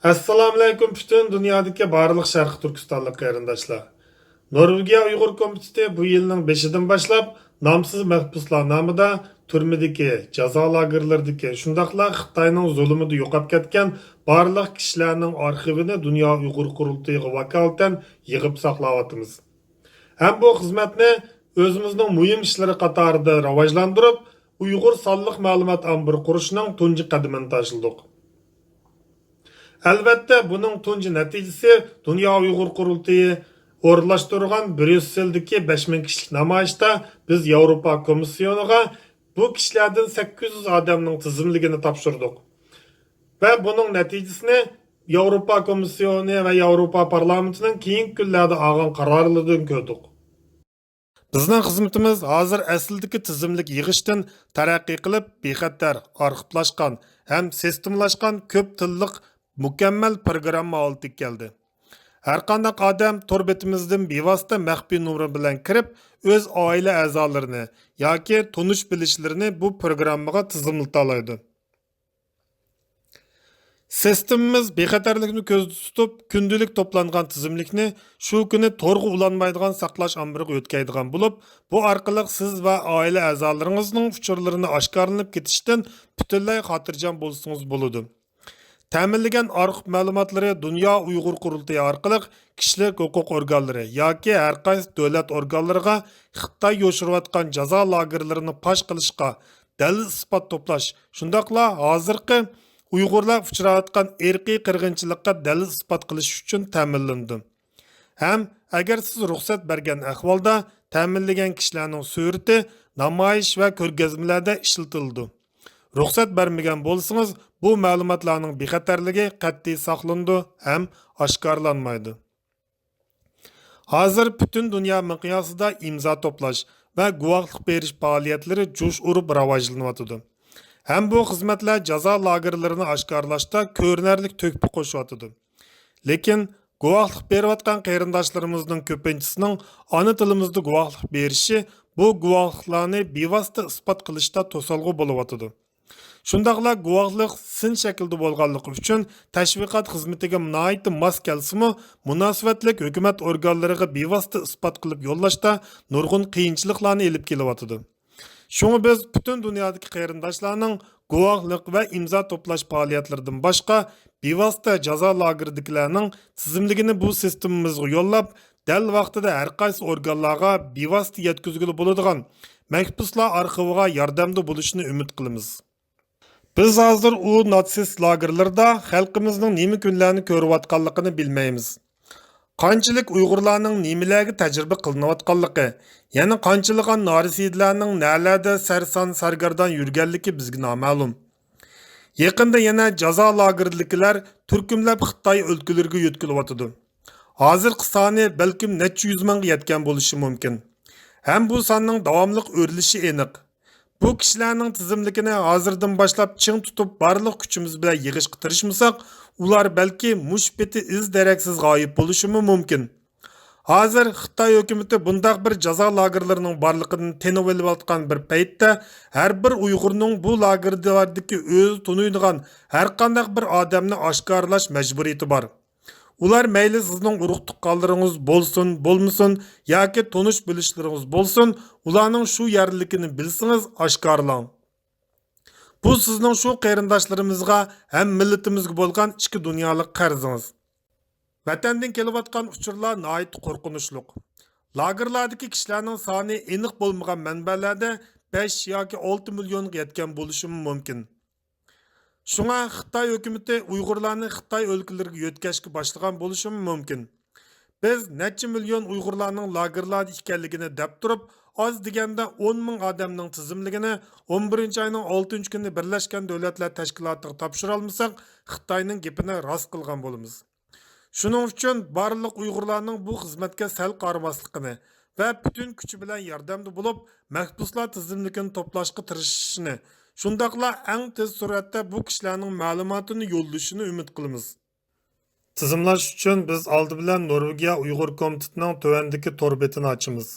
Assalomu alaykum butun dunyodagi barliq Sharq Turkistonlik qarindoshlar. Norvegiya Uyg'ur komiteti bu yilning 5-dan boshlab nomsiz mahbuslar nomida turmadagi, jazo lagerlaridagi, shundaqla Xitoyning zulmida yo'qolib ketgan barliq kishilarning arxivini Dunyo Uyg'ur qurultayiga vakolatan yig'ib saqlayapmiz. Ham bu xizmatni o'zimizning muhim ishlari qatorida rivojlantirib, Uyg'ur sonliq ma'lumot ombiri qurishning tunji qadamini tashladik. Albatta, buning tunji natijasi Dunyo Uyg'ur qurultayi o'rinlashtirgan Bryusseldagi 5000 kishilik namoyishda biz Yevropa Komissiyoniga bu kishilardan 800 odamning tizimligini topshirdik. Va buning natijasini Yevropa Komissiyoni va Yevropa Parlamentining keyingi kunlarda olgan qarorlaridan ko'rdik. Bizning xizmatimiz hozir aslidagi tizimlik yig'ishdan taraqqiy qilib, bexatar, arxivlashgan ham sistemlashgan ko'p tillik mukammal programma olib keldi. Har qanday odam tor betimizdan bevosita maxfiy numeri bilan kirib, o'z oila a'zolarini yoki tonish bilishlarini bu programmaga tizimlata oladi. Sistemimiz bexatarlikni ko'zda tutib, kundalik to'plangan tizimlikni shu kuni to'rga ulanmaydigan saqlash ombiriga o'tkazadigan bo'lib, bu orqali siz va oila a'zolaringizning uchurlarini oshkorlanib ketishidan butunlay xotirjam bo'lsangiz bo'ladi. Ta'minlagan arxiv ma'lumotlari Dunyo Uyg'ur qurultayi orqali kishilik huquq organlari yoki har qaysi davlat organlariga Xitoy yo'shirayotgan jazo lagerlarini fosh qilishga dalil isbot to'plash, shundaqla hozirgi Uyg'urlar uchrayotgan irqiy qirg'inchilikqa dalil isbot qilish uchun ta'minlandi. Ham agar siz ruxsat bergan ahvolda ta'minlagan kishilarning surati namoyish va ko'rgazmalarda ishlatildi. Ruxsat bermagan bo'lsangiz, bu ma'lumotlarning bexatarligi qat'iy saqlandi ham oshkorlanmaydi. Hozir butun dunyo miqyosida imzo to'plash va guvohlik berish faoliyatlari jo'sh urib rivojlanyapti. Ham bu xizmatlar jazo lagerlarini oshkorlashda ko'rinarli to'hfa qo'shyapti. Lekin guvohlik berayotgan qarindoshlarimizning ko'pinchisining ona tilimizda guvohlik berishi bu guvohliklarni bevosita isbot qilishda to'salg'u bo'lyapti. Shundaqla guvohlik sin shaklda bo'lganligi uchun tashviqot xizmatiga nihoyatda mos kelsimi, munosabatlik hukumat organlariga bevosita isbot qilib yo'llashda nurg'un qiyinchiliklarni elib kelyapti. Shunga biz butun dunyodagi qarindoshlarning guvohlik va imzo to'plash faoliyatlaridan boshqa bevosita jazo lageridagilarning tizimligini bu sistemamizga yo'llab, dal vaqtida har qaysi organlarga bevosita yetkazgili bo'ladigan mahbuslar arxiviga yordamda bo'lishini umid qilamiz. Biz hozir u natsist lagerlarda xalqimizning nima kunlarni ko'rayotganligini bilmaymiz. Qanchalik Uyg'urlarning nimalarga tajriba qilinayotganligi, yana qanchalagan norisidlarning nalarda sarson sargardan yurganligi bizga noma'lum. Yaqinda yana jazo lagerliklari turkumlab Xitoy o'lkalariga yo'tkilyapti. Hozirgi soni balkim necha yuz mingga yetgan bo'lishi mumkin. Ham bu sonning davomli o'rilishi aniq. Bu kishilarning tizimligini hozirdan boshlab ching tutib barliq kuchimiz bilan yig'ishga tirishmasak, ular balki mushbeti iz daraksiz g'oyib bo'lishi mumkin. Hozir Xitoy hukumati bundaq bir jazo lagerlarining borligini tenib olayotgan bir paytda har bir Uyg'urning bu lagerlardagi o'z tunuydigan har qanday bir odamni oshkorlash majburiyati bor. Ular mayli sizning urug' tuqqanlaringiz bo'lsin, bo'lmasin yoki tonish bilishlaringiz bo'lsin, ularning shu yerlikini bilsangiz oshkorlang. Bu sizning shu qarindoshlarimizga ham millatimizga bo'lgan ichki dunyolik qarzingiz. Vatandan kelayotgan uchurlar nihoyat qo'rqinchli. Lagerlardagi kishilarning soni aniq bo'lmagan manbalarda 5 yoki 6 millionga yetgan bo'lishi mumkin. Shunga Xitoy hukumati Uyg'urlarni Xitoy o'lkalariga yo'tkashga boshlagan bo'lishi mumkin. Biz necha million Uyg'urlarning lagerlarda ekanligini deb turib, oz deganda 10 ming odamning tizimligini 11-oyning 6-kuni Birlashgan Davlatlar Tashkilotiga topshira olmasak, Xitoyning gapini rost qilgan bo'lamiz. Shuning uchun barliq Uyg'urlarning bu xizmatga sal qaramasligini va butun kuchi bilan yordamda bo'lib, mahbuslar tizimligini to'plashga tirishishini, shundaqla eng tez suratda bu kishilarning ma'lumotini yo'llashini umid qilamiz. Tizimlash uchun biz oldi bilan Norvegiya Uyg'ur komitetining tuvandagi tor betini ochamiz.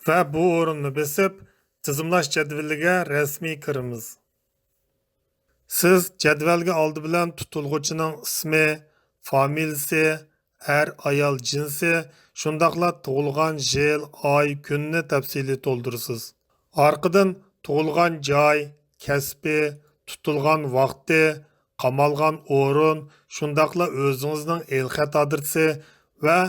Va bu o'rinni besib, tizimlash jadvaliga rasmiy kiramiz. Siz jadvalga oldi bilan tutilg'uchining ismi, familiyasi, er, ayol jinsi, shundoqla tug'ilgan yil, oy, kunni tafsiliy to'ldirasiz. Orqadan tug'ilgan joy, kasbi, tutilgan vaqti, qamalgan o'rin, shundoqla o'zingizning el-xat adresi va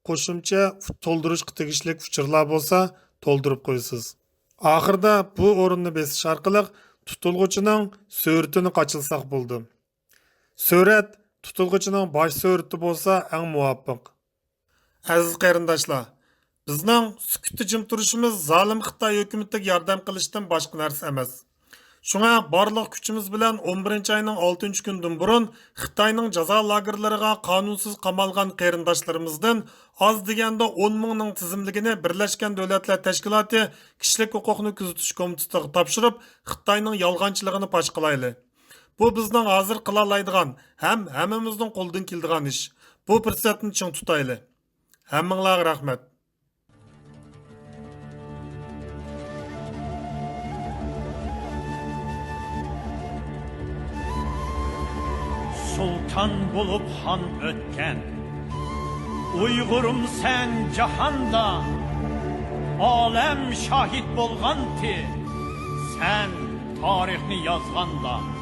qo'shimcha to'ldirishga tegishli uchurlar bo'lsa, to'ldirib qo'yasiz. Oxirida bu o'rinni besish orqali tutilg'uchining suratini qochilsaq bo'ldi. Surat tutilg'uchining bosh surati bo'lsa, eng muvofiq. Aziz qarindoshlar, bizning sukutda jim turishimiz zolim Xitoy hukumatiga yordam qilishdan boshqa narsa emas. Shunga barliq kuchimiz bilan 11 oyning 6-kundan burun Xitoyning jazo lagerlariga qonunsiz qamalgan qarindoshlarimizdan oz deganda 10 mingning tizimligini Birlashgan Davlatlar Tashkiloti Kishilik huquqni kuzatish komitetiga topshirib, Xitoyning yolg'onchiligini fosh qilayli. Bu bizning hozir qila oladigan ham hammamizning qo'ldan keladigan ish. Bu fursatni ching tutayli. Hammanglarga rahmat. Sultan bulup han ötken, Uygurum sen cahanda, Alem şahit bolganti, sen tarihni yazganda.